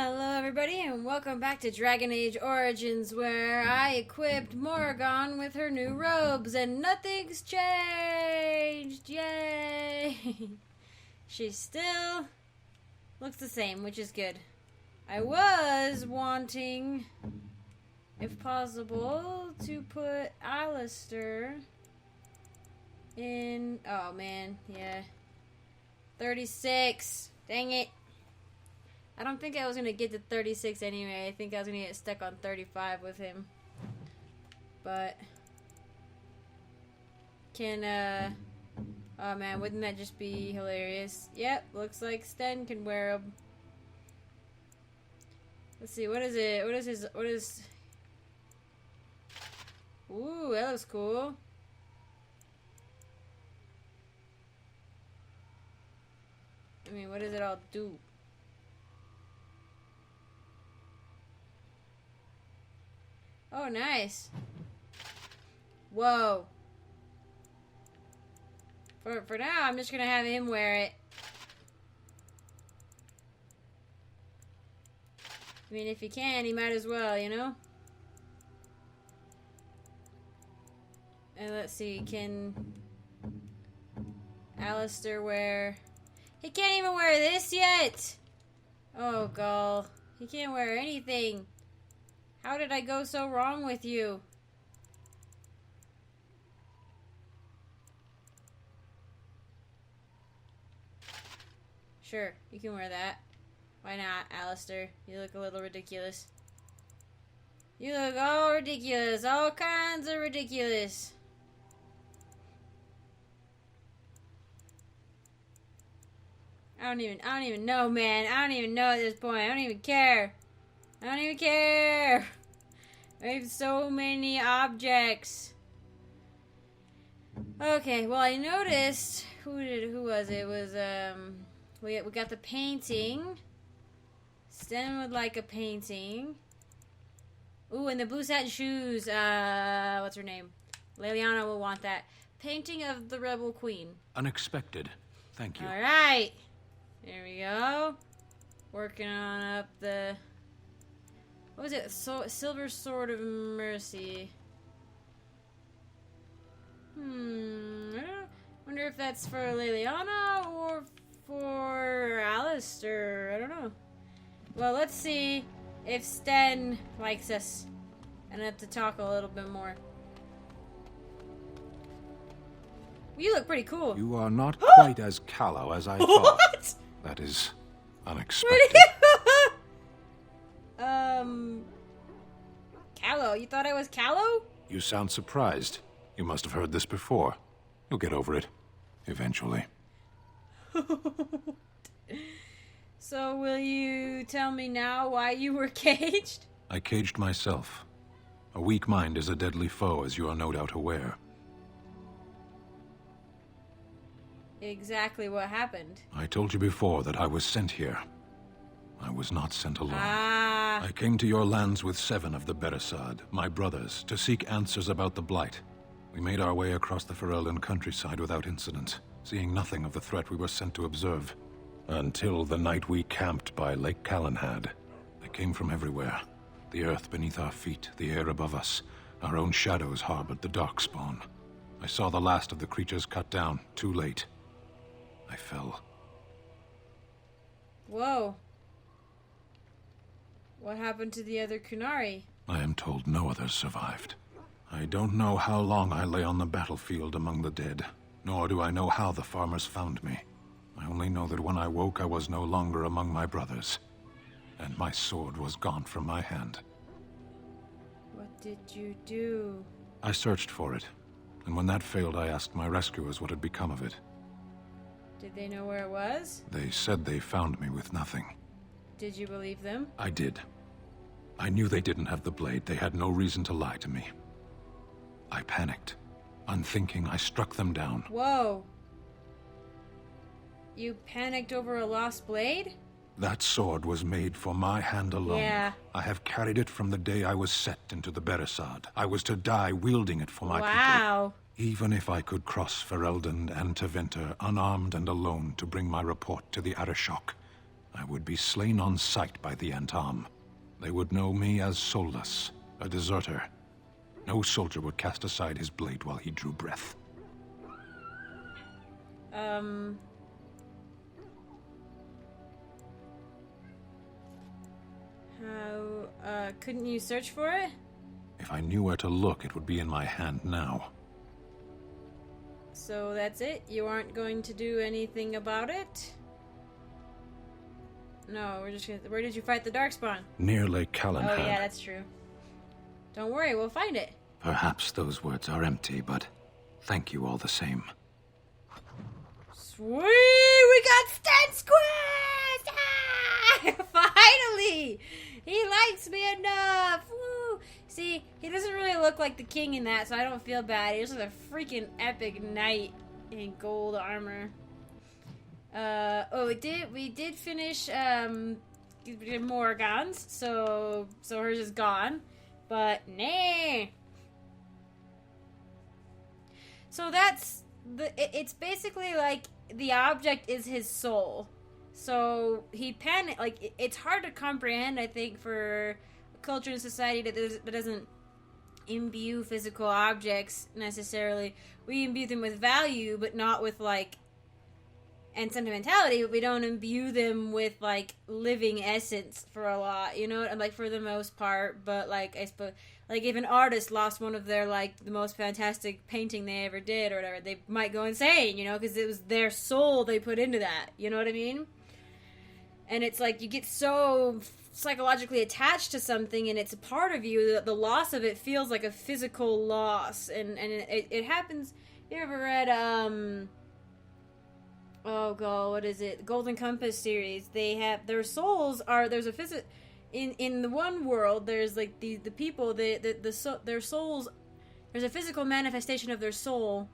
Hello everybody and welcome back to Dragon Age Origins, where I equipped Morrigan with her new robes and nothing's changed! Yay! She still looks the same, which is good. I was wanting, if possible, to put Alistair in... Oh man, yeah. 36! Dang it! I don't think I was going to get to 36 anyway. I think I was going to get stuck on 35 with him. But... Oh man, wouldn't that just be hilarious? Yep, looks like Sten can wear them. Let's see, what is it? What is... Ooh, that looks cool. I mean, what does it all do? Oh, nice. Whoa. For now, I'm just gonna have him wear it. I mean, if he can, he might as well, you know? And let's see, can Alistair wear... He can't even wear this yet! Oh, gall. He can't wear anything. How did I go so wrong with you? Sure, you can wear that. Why not, Alistair? You look a little ridiculous. You look all ridiculous. All kinds of ridiculous. I don't even know, man. I don't even know at this point. I don't even care. I don't even care. I have so many objects. Okay, well I noticed who was it? It was we got the painting. Sten would like a painting. Ooh, and the blue satin shoes. What's her name? Leliana will want that. Painting of the Rebel Queen. Unexpected. Thank you. All right. There we go. Working on up the... What was it? Silver Sword of Mercy. I wonder if that's for Leliana or for Alistair. I don't know. Well, let's see if Sten likes us. And I have to talk a little bit more. You look pretty cool. You are not quite as callow as I thought. What? That is unexpected. Callow. You thought I was callow? You sound surprised. You must have heard this before. You'll get over it. Eventually. So will you tell me now why you were caged? I caged myself. A weak mind is a deadly foe, as you are no doubt aware. Exactly what happened. I told you before that I was sent here. I was not sent alone. I came to your lands with 7 of the Beresad, my brothers, to seek answers about the Blight. We made our way across the Ferelden countryside without incident, seeing nothing of the threat we were sent to observe. Until the night we camped by Lake Calenhad. They came from everywhere. The earth beneath our feet, the air above us. Our own shadows harbored the darkspawn. I saw the last of the creatures cut down, too late. I fell. Whoa. What happened to the other Kunari? I am told no others survived. I don't know how long I lay on the battlefield among the dead, nor do I know how the farmers found me. I only know that when I woke I was no longer among my brothers, and my sword was gone from my hand. What did you do? I searched for it, and when that failed I asked my rescuers what had become of it. Did they know where it was? They said they found me with nothing. Did you believe them? I did. I knew they didn't have the blade. They had no reason to lie to me. I panicked. Unthinking, I struck them down. Whoa. You panicked over a lost blade? That sword was made for my hand alone. Yeah. I have carried it from the day I was set into the Beresad. I was to die wielding it for my people. Wow. Even if I could cross Ferelden and Tevinter unarmed and alone to bring my report to the Arishok, I would be slain on sight by the Antam. They would know me as soulless, a deserter. No soldier would cast aside his blade while he drew breath. Couldn't you search for it? If I knew where to look, it would be in my hand now. So that's it? You aren't going to do anything about it? No, we're just gonna... Where did you fight the Darkspawn? Near Lake Callanhead. Oh yeah, that's true. Don't worry, we'll find it. Perhaps those words are empty, but thank you all the same. Sweet! We got Sten Squid! Ah! Finally! He likes me enough! Woo! See, he doesn't really look like the king in that, so I don't feel bad. He's just a freaking epic knight in gold armor. We did finish, Morrigan's, so hers is gone. But, nah. So that's, it's basically like, the object is his soul. So, he panicked, like, it's hard to comprehend, I think, for a culture and society that doesn't imbue physical objects, necessarily. We imbue them with value, but not with, like, and sentimentality, but we don't imbue them with, like, living essence for a lot, you know? And, like, for the most part, but, like, I suppose, like, if an artist lost one of their, like, the most fantastic painting they ever did or whatever, they might go insane, you know? Because it was their soul they put into that, you know what I mean? And it's like, you get so psychologically attached to something and it's a part of you that the loss of it feels like a physical loss. And it happens. You ever read, oh god, what is it? Golden Compass series. They have, their souls are, there's a in the one world, there's like the people, their souls, there's a physical manifestation of their soul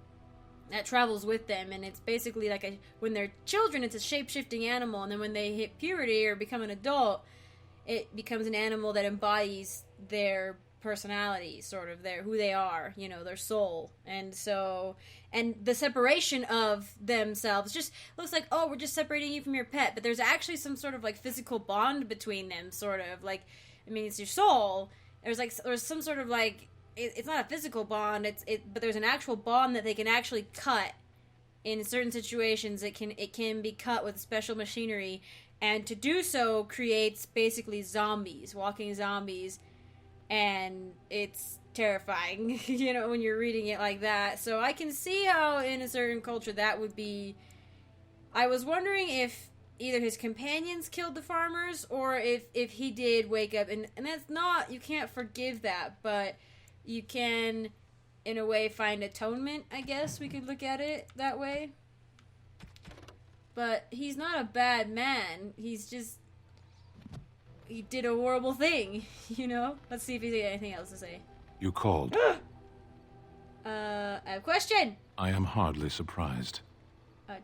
that travels with them, and it's basically like when they're children, it's a shape-shifting animal, and then when they hit puberty or become an adult, it becomes an animal that embodies their personality, sort of who they are, you know, their soul. And so, and the separation of themselves just looks like, oh, we're just separating you from your pet, but there's actually some sort of like physical bond between them, sort of like, I mean, it's your soul. There's some sort of like, it's not a physical bond, but there's an actual bond that they can actually cut in certain situations. It can be cut with special machinery, and to do so creates basically zombies, walking zombies, and it's terrifying, you know, when you're reading it like that. So I can see how in a certain culture that would be. I was wondering if either his companions killed the farmers, or if he did wake up, and that's not, you can't forgive that, but you can, in a way, find atonement, I guess we could look at it that way. But he's not a bad man. He's just, he did a horrible thing, you know? Let's see if he's got anything else to say. You called. I have a question. I am hardly surprised.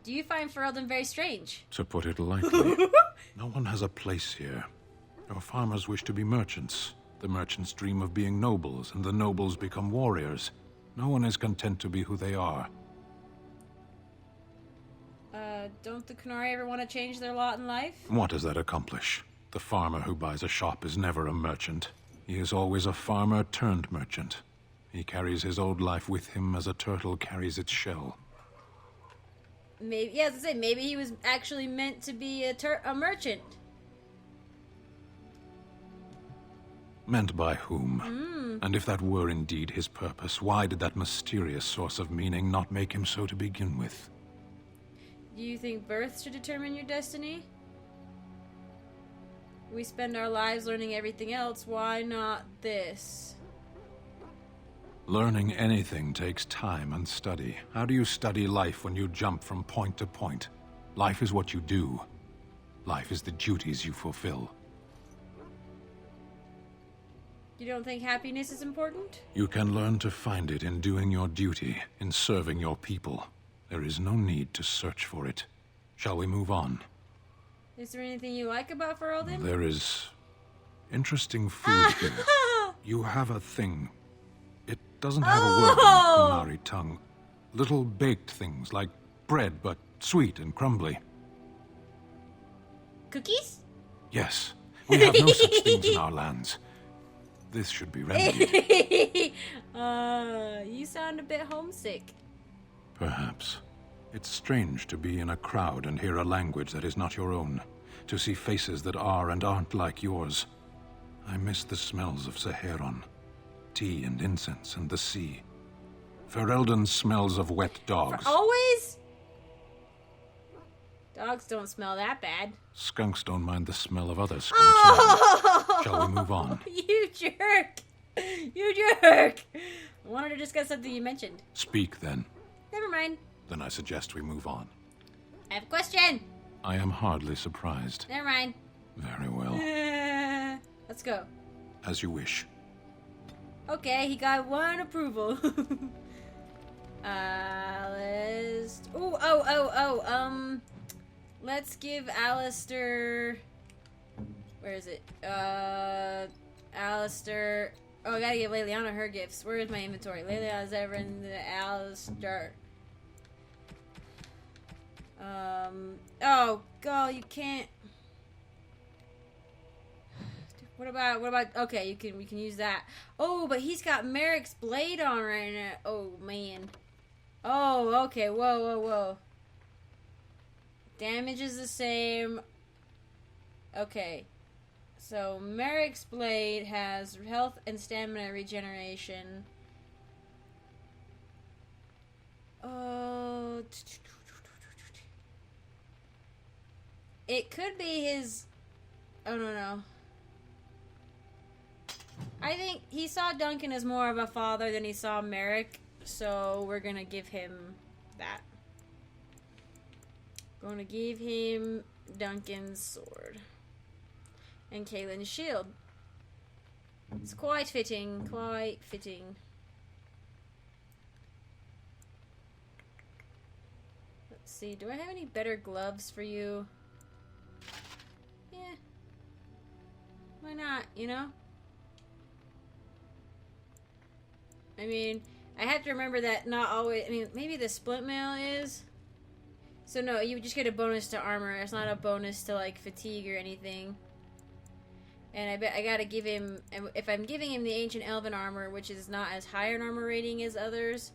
Do you find Ferelden very strange? To put it lightly, no one has a place here. Your farmers wish to be merchants. The merchants dream of being nobles, and the nobles become warriors. No one is content to be who they are. Don't the Qunari ever want to change their lot in life? What does that accomplish? The farmer who buys a shop is never a merchant. He is always a farmer turned merchant. He carries his old life with him as a turtle carries its shell. Maybe, yeah, as I say, maybe he was actually meant to be a merchant. Meant by whom? And if that were indeed his purpose, why did that mysterious source of meaning not make him so to begin with? Do you think birth should determine your destiny? We spend our lives learning everything else, why not this? Learning anything takes time and study. How do you study life when you jump from point to point? Life is what you do. Life is the duties you fulfill. You don't think happiness is important? You can learn to find it in doing your duty, in serving your people. There is no need to search for it. Shall we move on? Is there anything you like about Ferelden? There is interesting food here. You have a thing. It doesn't have a word in the Qunari tongue. Little baked things like bread, but sweet and crumbly. Cookies? Yes. We have no such things in our lands. This should be remedied. You sound a bit homesick. Perhaps. It's strange to be in a crowd and hear a language that is not your own. To see faces that are and aren't like yours. I miss the smells of Saharon. Tea and incense and the sea. Ferelden smells of wet dogs. Always? Dogs don't smell that bad. Skunks don't mind the smell of other skunks. Oh! Shall we move on? You jerk! You jerk! I wanted to discuss something you mentioned. Speak, then. Never mind. Then I suggest we move on. I have a question. I am hardly surprised. Never mind. Very well. Let's go. As you wish. Okay, he got one approval. Let's... let's give Alistair... Where is it? Alistair... Oh, I gotta give Leliana her gifts. Where is my inventory? Leliana's ever in the Alistair... Oh, God, you can't... What about, okay, we can use that. Oh, but he's got Merrick's blade on right now. Oh, man. Oh, okay, whoa. Damage is the same. Okay. So, Merrick's blade has health and stamina regeneration. Oh... It could be his... Oh, no. I think he saw Duncan as more of a father than he saw Merrick, so we're gonna give him that. Gonna give him Duncan's sword. And Kaylin's shield. It's quite fitting, Let's see, do I have any better gloves for you? Yeah. Why not, you know? I mean, I have to remember that not always... I mean, maybe the split mail is... So no, you just get a bonus to armor. It's not a bonus to, like, fatigue or anything. And I bet I gotta give him... If I'm giving him the Ancient Elven armor, which is not as high an armor rating as others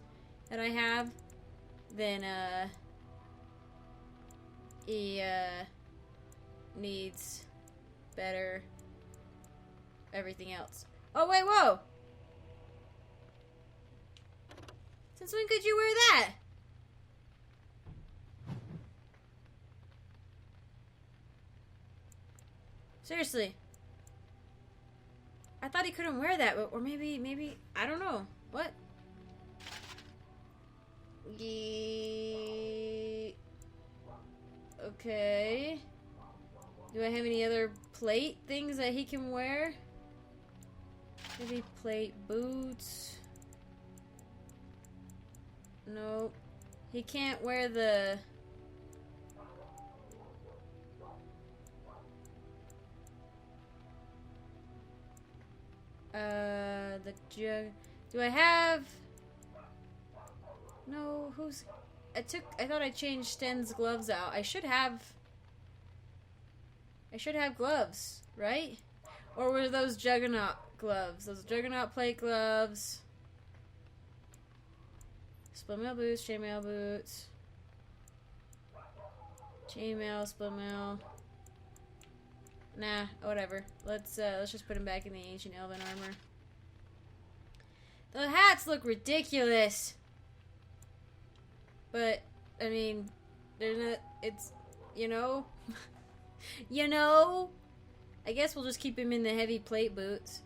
that I have, then, he, needs better everything else. Oh, wait, whoa! Since when could you wear that? Seriously. I thought he couldn't wear that, or maybe, I don't know. What? Okay. Do I have any other plate things that he can wear? Maybe plate boots. Nope. He can't wear the... the jug... Do I have... No, who's... I thought I changed Sten's gloves out. I should have gloves, right? Or were those Juggernaut gloves? Those Juggernaut plate gloves... Split mail boots, chainmail boots. Chainmail, split mail. Nah, whatever. Let's just put him back in the Ancient Elven armor. The hats look ridiculous. But, I mean, they're not, it's, you know? You know? I guess we'll just keep him in the heavy plate boots.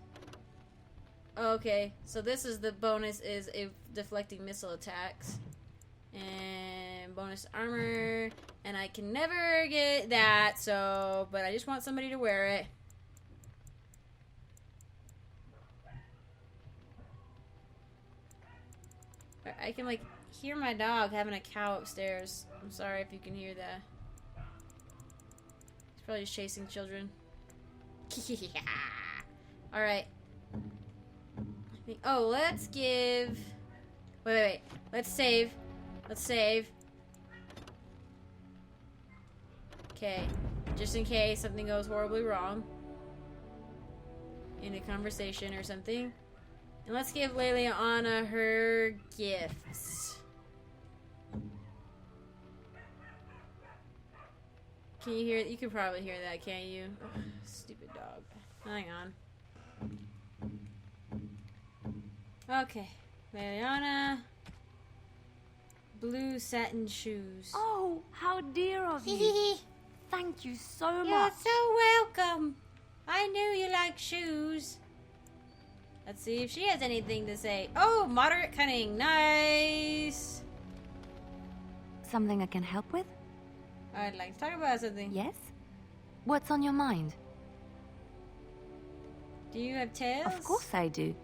Okay, so this is the bonus is if deflecting missile attacks. And bonus armor. And I can never get that, so... But I just want somebody to wear it. I can, like, hear my dog having a cow upstairs. I'm sorry if you can hear that. He's probably just chasing children. Alright. Oh, let's give... Wait. Let's save. Okay. Just in case something goes horribly wrong in a conversation or something. And let's give Leliana her gifts. Can you hear it? You can probably hear that, can't you? Ugh, stupid dog. Hang on. Okay. Leliana. Blue satin shoes. Oh, how dear of you. Thank you so much. You're so welcome. I knew you liked shoes. Let's see if she has anything to say. Oh, moderate cunning. Nice. Something I can help with? I'd like to talk about something. Yes? What's on your mind? Do you have tales? Of course I do.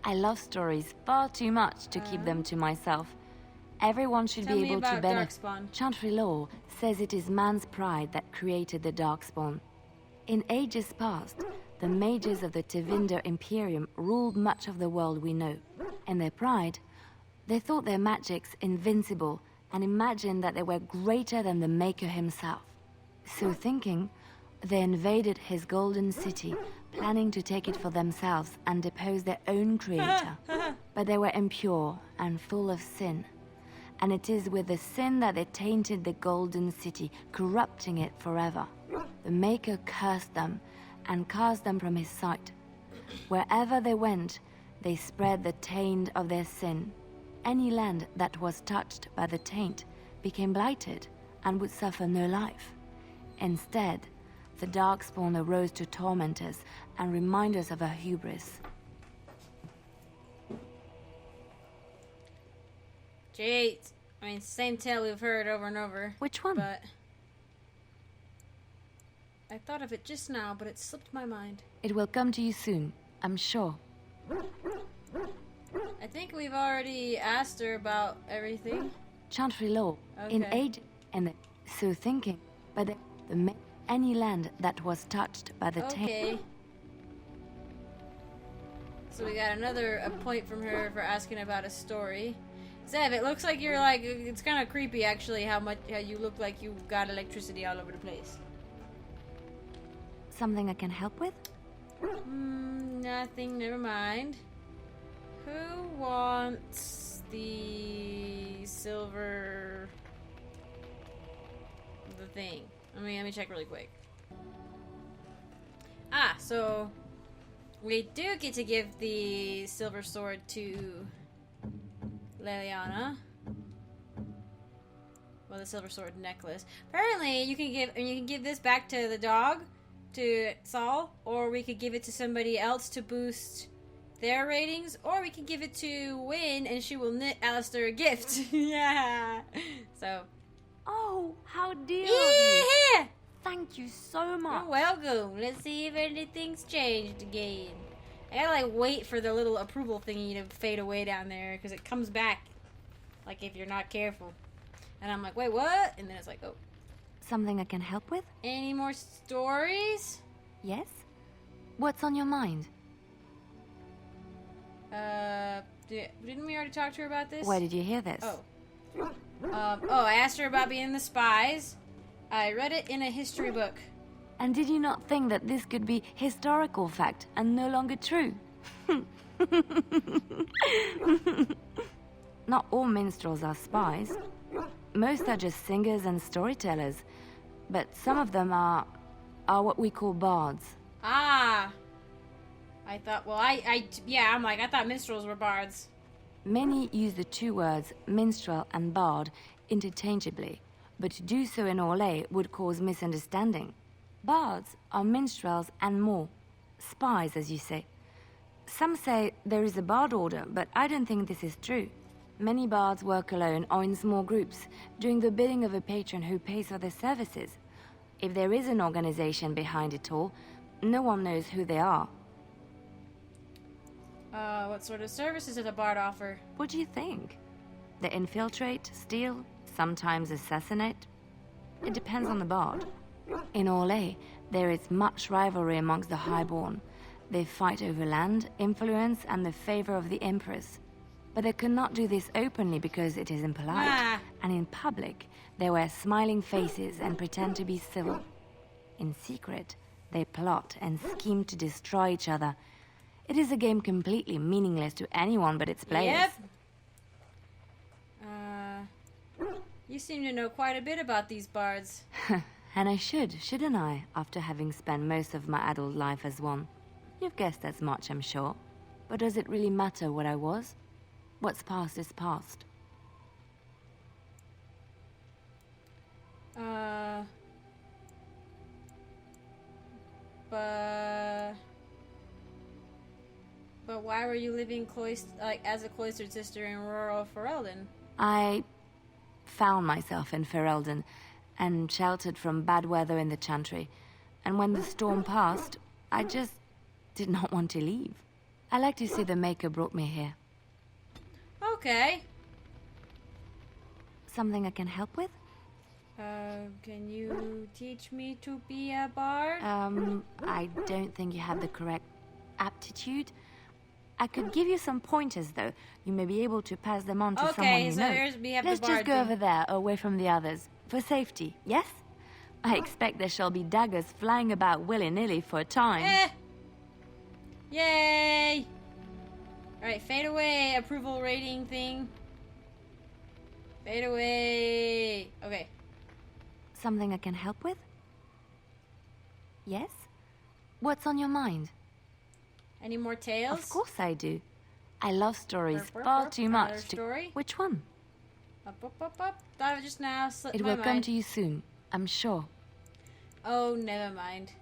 I love stories far too much to keep them to myself. Everyone should Tell be me able to about benefit. Darkspawn. Chantry law says it is man's pride that created the Darkspawn. In ages past, the mages of the Tevinder Imperium ruled much of the world we know. In their pride, they thought their magics invincible and imagined that they were greater than the Maker himself. So thinking, they invaded his golden city, planning to take it for themselves and depose their own creator. But they were impure and full of sin. And it is with the sin that they tainted the golden city, corrupting it forever. The Maker cursed them and cast them from his sight. Wherever they went, they spread the taint of their sin. Any land that was touched by the taint became blighted and would suffer no life. Instead, the Darkspawn arose to torment us and remind us of our hubris. Jeez. I mean, same tale we've heard over and over. Which one? But I thought of it just now, but it slipped my mind. It will come to you soon, I'm sure. I think we've already asked her about everything. Chantry law, in Okay. age and so thinking, but any land that was touched by the taint. Okay. So we got another point from her for asking about a story. Zev, it looks like you're like, it's kind of creepy actually how you look like you've got electricity all over the place. Something I can help with? Nothing, never mind. Who wants the silver... the thing? Let me check really quick. Ah, so we do get to give the silver sword to Leliana. Well, the silver sword necklace. Apparently, you can give this back to the dog, to Saul, or we could give it to somebody else to boost their ratings, or we could give it to Wynn and she will knit Alistair a gift. Yeah. So. Oh, how dear of Yeah. you. Thank you so much. You're welcome. Let's see if anything's changed again. I gotta like wait for the little approval thingy to fade away down there because it comes back like if you're not careful. And I'm like, wait, what? And then it's like, oh. Something I can help with? Any more stories? Yes? What's on your mind? Didn't we already talk to her about this? Where did you hear this? Oh. I asked her about being the spies. I read it in a history book. And did you not think that this could be historical fact and no longer true? Not all minstrels are spies. Most are just singers and storytellers. But some of them are what we call bards. Ah. I thought, well, I thought minstrels were bards. Many use the two words minstrel and bard interchangeably, but to do so in Orlais would cause misunderstanding. Bards are minstrels and more. Spies, as you say. Some say there is a bard order, but I don't think this is true. Many bards work alone or in small groups, doing the bidding of a patron who pays for their services. If there is an organization behind it all, no one knows who they are. What sort of services does a bard offer? What do you think? They infiltrate, steal, sometimes assassinate? It depends on the bard. In Orlais, there is much rivalry amongst the highborn. They fight over land, influence, and the favor of the Empress. But they could not do this openly because it is impolite. And in public, they wear smiling faces and pretend to be civil. In secret, they plot and scheme to destroy each other. It is a game completely meaningless to anyone but its players. Yep. You seem to know quite a bit about these bards. And I should, shouldn't I, after having spent most of my adult life as one? You've guessed as much, I'm sure. But does it really matter what I was? What's past is past. But why were you living as a cloistered sister in rural Ferelden? I found myself in Ferelden and sheltered from bad weather in the Chantry. And when the storm passed, I just did not want to leave. I like to see the Maker brought me here. Okay. Something I can help with? Can you teach me to be a bard? I don't think you have the correct aptitude. I could give you some pointers, though. You may be able to pass them on to someone you know. Here's we have Let's the bard just go over there, away from the others. For safety, yes? I expect there shall be daggers flying about willy-nilly for a time. Yay! Alright, fade away, approval rating thing. Fade away. Okay. Something I can help with? Yes? What's on your mind? Any more tales? Of course I do. I love stories far too much to... Story? Which one? Up. That just now slipped It my will mind. come to you soon, I'm sure. Oh, never mind.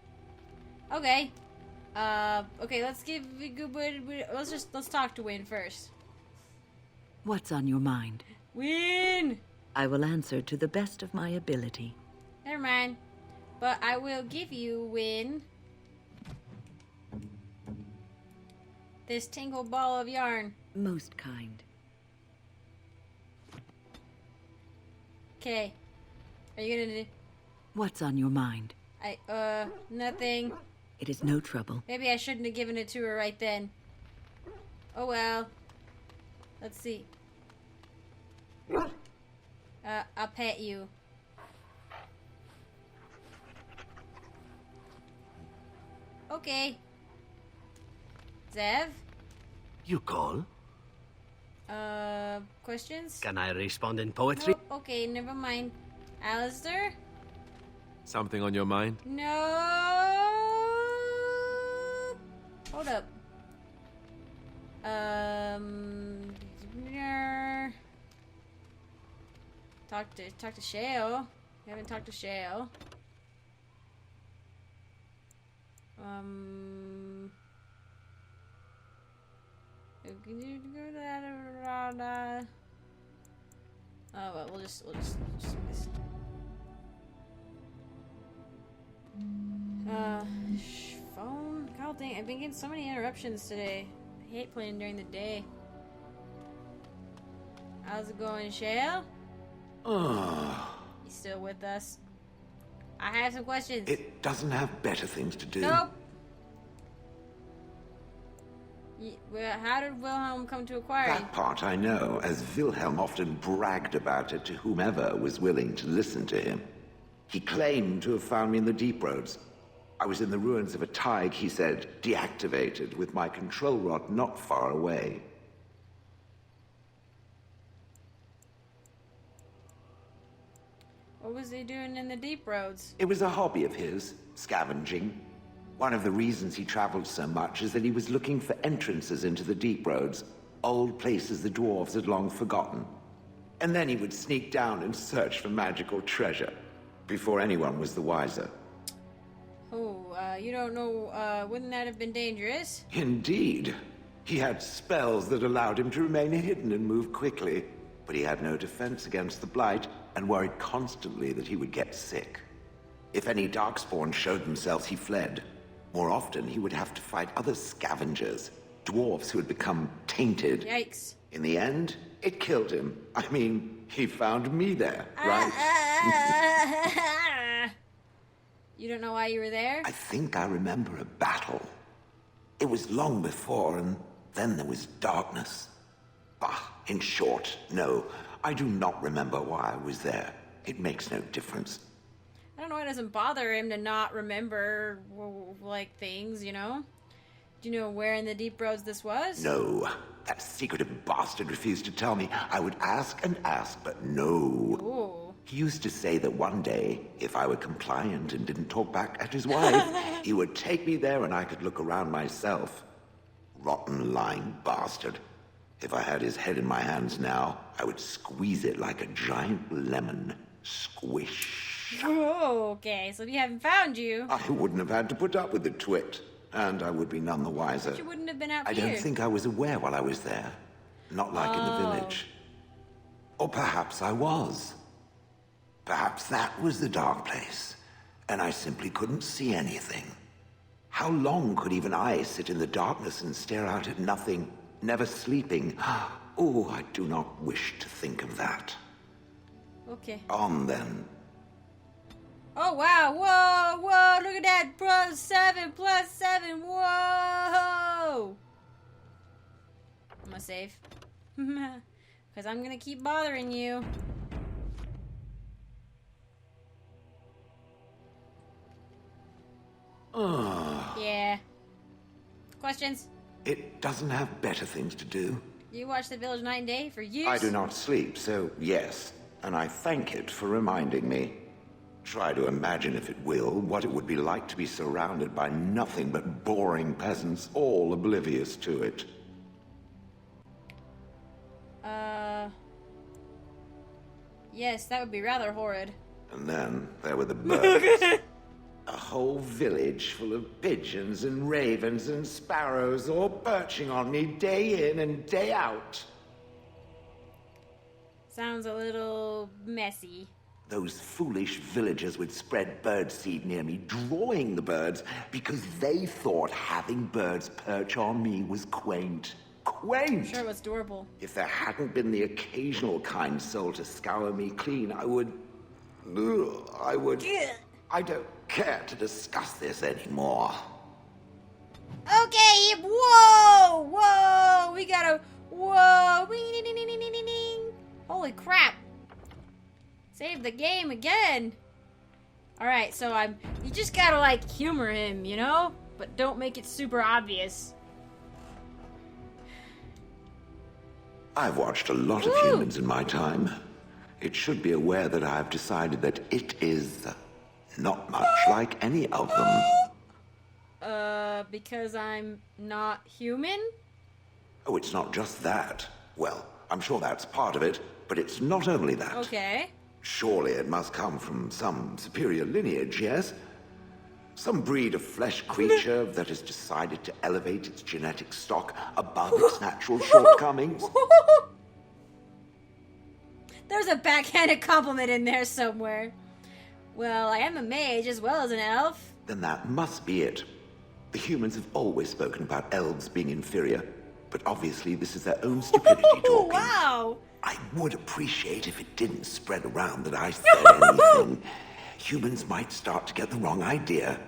Okay. Okay, let's talk to Win first. What's on your mind? Win! I will answer to the best of my ability. Never mind. But I will give you, Win, this tingle ball of yarn. Most kind. Okay. Are you gonna do... What's on your mind? Nothing. It is no trouble. Maybe I shouldn't have given it to her right then. Oh well. Let's see. I'll pet you. Okay. Zev? You call? Questions? Can I respond in poetry? Nope. Okay, never mind. Alistair? Something on your mind? No. Hold up. Talk to Shale. We haven't talked to Shale. Oh well, we'll just phone? God dang, I've been getting so many interruptions today. I hate playing during the day. How's it going, Shale? You still with us? I have some questions. It doesn't have better things to do. Nope. How did Wilhelm come to acquire That part I know, as Wilhelm often bragged about it to whomever was willing to listen to him. He claimed to have found me in the deep roads. I was in the ruins of a Tig, he said, deactivated, with my control rod not far away. What was he doing in the deep roads? It was a hobby of his, scavenging. One of the reasons he traveled so much is that he was looking for entrances into the deep roads, old places the dwarves had long forgotten. And then he would sneak down and search for magical treasure, before anyone was the wiser. Oh, you don't know, wouldn't that have been dangerous? Indeed. He had spells that allowed him to remain hidden and move quickly, but he had no defense against the Blight and worried constantly that he would get sick. If any Darkspawn showed themselves, he fled. More often, he would have to fight other scavengers, dwarves who had become tainted. Yikes. In the end, it killed him. I mean, he found me there, right? You don't know why you were there? I think I remember a battle. It was long before, and then there was darkness. Bah, in short, no. I do not remember why I was there. It makes no difference. I don't know why it doesn't bother him to not remember, like, things, you know? Do you know where in the deep roads this was? No. That secretive bastard refused to tell me. I would ask and ask, but no. Ooh. He used to say that one day, if I were compliant and didn't talk back at his wife, he would take me there and I could look around myself. Rotten, lying bastard. If I had his head in my hands now, I would squeeze it like a giant lemon. Squish. Oh, okay, so if he hadn't found you... I wouldn't have had to put up with the twit, and I would be none the wiser. You wouldn't have been out I here. don't think I was aware while I was there. Not like in the village. Or perhaps I was. Perhaps that was the dark place, and I simply couldn't see anything. How long could even I sit in the darkness and stare out at nothing, never sleeping? Oh, I do not wish to think of that. Okay. On then. Oh, wow. Whoa, whoa. Look at that. +7, +7. Whoa. I'm gonna save. Because I'm gonna keep bothering you. Yeah. Questions? It doesn't have better things to do. You watch The Village night and day for years? I do not sleep, so yes. And I thank it for reminding me. Try to imagine, if it will, what it would be like to be surrounded by nothing but boring peasants, all oblivious to it. Yes, that would be rather horrid. And then there were the birds. A whole village full of pigeons and ravens and sparrows all perching on me day in and day out. Sounds a little messy. Those foolish villagers would spread birdseed near me, drawing the birds, because they thought having birds perch on me was quaint. Quaint! Sure, it was adorable. If there hadn't been the occasional kind soul to scour me clean, I would... I don't care to discuss this anymore. Okay, whoa, whoa, we gotta, whoa, holy crap. Save the game again. Alright, so you just gotta, like, humor him, you know? But don't make it super obvious. I've watched a lot of humans in my time. It should be aware that I've decided that it is not much like any of them. Because I'm not human? Oh, it's not just that. Well, I'm sure that's part of it, but it's not only that. Okay. Surely it must come from some superior lineage, yes? Some breed of flesh creature that has decided to elevate its genetic stock above its natural shortcomings. There's a backhanded compliment in there somewhere. Well, I am a mage as well as an elf. Then that must be it. The humans have always spoken about elves being inferior, but obviously this is their own stupidity talking. Wow! I would appreciate if it didn't spread around that I said anything. Humans might start to get the wrong idea.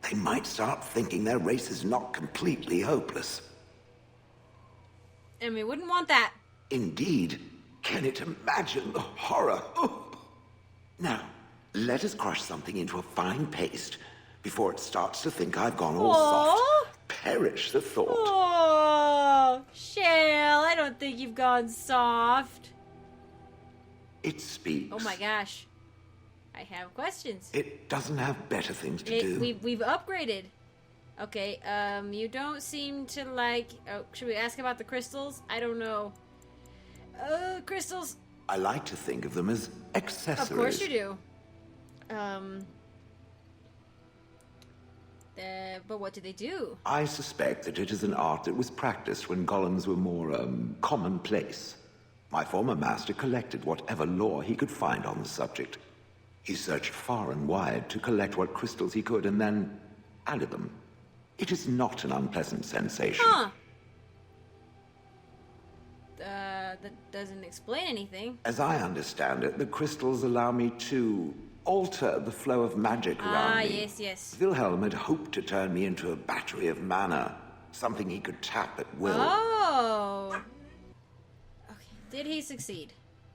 They might start thinking their race is not completely hopeless. And we wouldn't want that. Indeed. Can it imagine the horror? Oh. Now, let us crush something into a fine paste before it starts to think I've gone all soft. Perish the thought. Oh, Shale, I don't think you've gone soft. It speaks. Oh my gosh. I have questions. It doesn't have better things to do. We've upgraded. Okay, you don't seem to like... Oh, should we ask about the crystals? I don't know. Crystals. I like to think of them as accessories. Of course you do. But what do they do? I suspect that it is an art that was practiced when golems were more, commonplace. My former master collected whatever lore he could find on the subject. He searched far and wide to collect what crystals he could and then added them. It is not an unpleasant sensation. Huh. That doesn't explain anything. As I understand it, the crystals allow me to alter the flow of magic around me. Yes, yes. Wilhelm had hoped to turn me into a battery of mana, something he could tap at will. Oh. Okay. Did he succeed?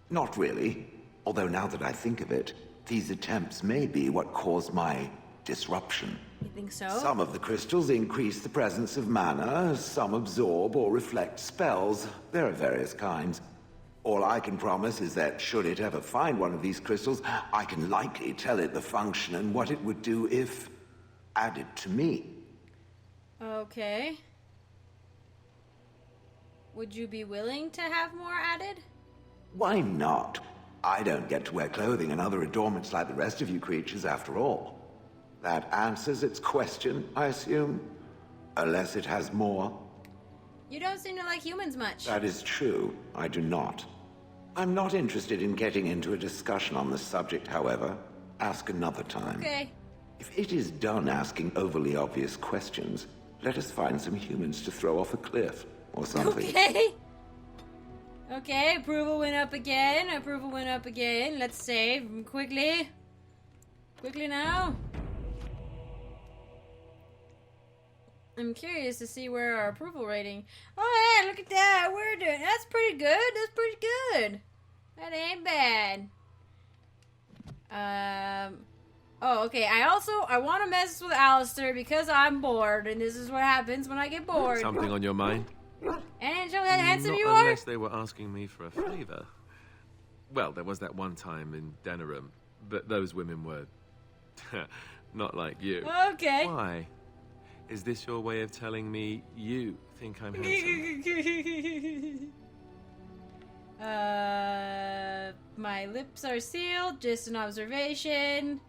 Not really, although now that I think of it, These attempts may be what caused my disruption. You think so? Some of the crystals increase the presence of mana, some absorb or reflect spells. There are various kinds. All I can promise is that should it ever find one of these crystals, I can likely tell it the function and what it would do if added to me. Okay. Would you be willing to have more added? Why not? I don't get to wear clothing and other adornments like the rest of you creatures after all. That answers its question, I assume? Unless it has more. You don't seem to like humans much. That is true. I do not. I'm not interested in getting into a discussion on the subject, however. Ask another time. Okay. If it is done asking overly obvious questions, let us find some humans to throw off a cliff or something. Okay. Okay, approval went up again. Approval went up again. Let's save quickly. Quickly now. I'm curious to see where our approval rating. Oh yeah, look at that. We're doing. That's pretty good. That's pretty good. That ain't bad. Oh, okay. I want to mess with Alistair because I'm bored, and this is what happens when I get bored. Something on your mind? And show how handsome Not you are. unless they were asking me for a favor. Well, there was that one time in Denerim, but those women were not like you. Okay. Why? Is this your way of telling me you think I'm handsome? My lips are sealed. Just an observation.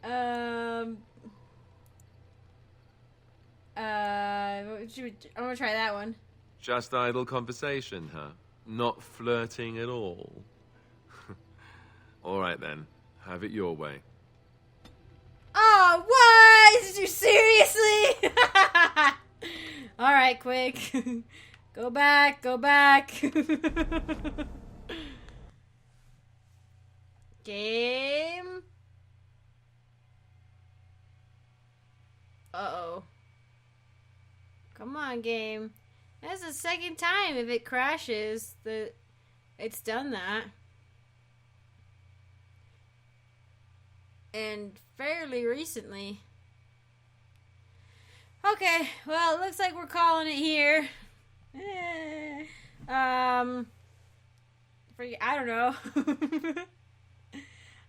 I'm gonna try that one. Just idle conversation, huh? Not flirting at all. All right then, have it your way. Oh, what? Did you seriously? All right, quick. Go back, go back. Game. Uh-oh. Come on, game. That's the second time if it crashes that it's done that. And fairly recently. Okay, well, it looks like we're calling it here. I don't know.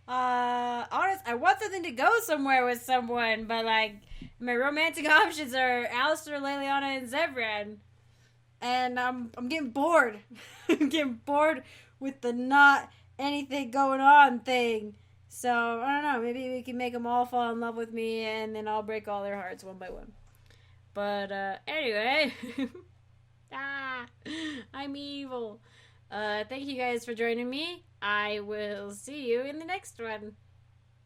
I want something to go somewhere with someone, but like my romantic options are Alistair, Leliana, and Zebran. And I'm getting bored. I'm getting bored with the not anything going on thing. So, I don't know, maybe we can make them all fall in love with me, and then I'll break all their hearts one by one. But, anyway. I'm evil. Thank you guys for joining me. I will see you in the next one.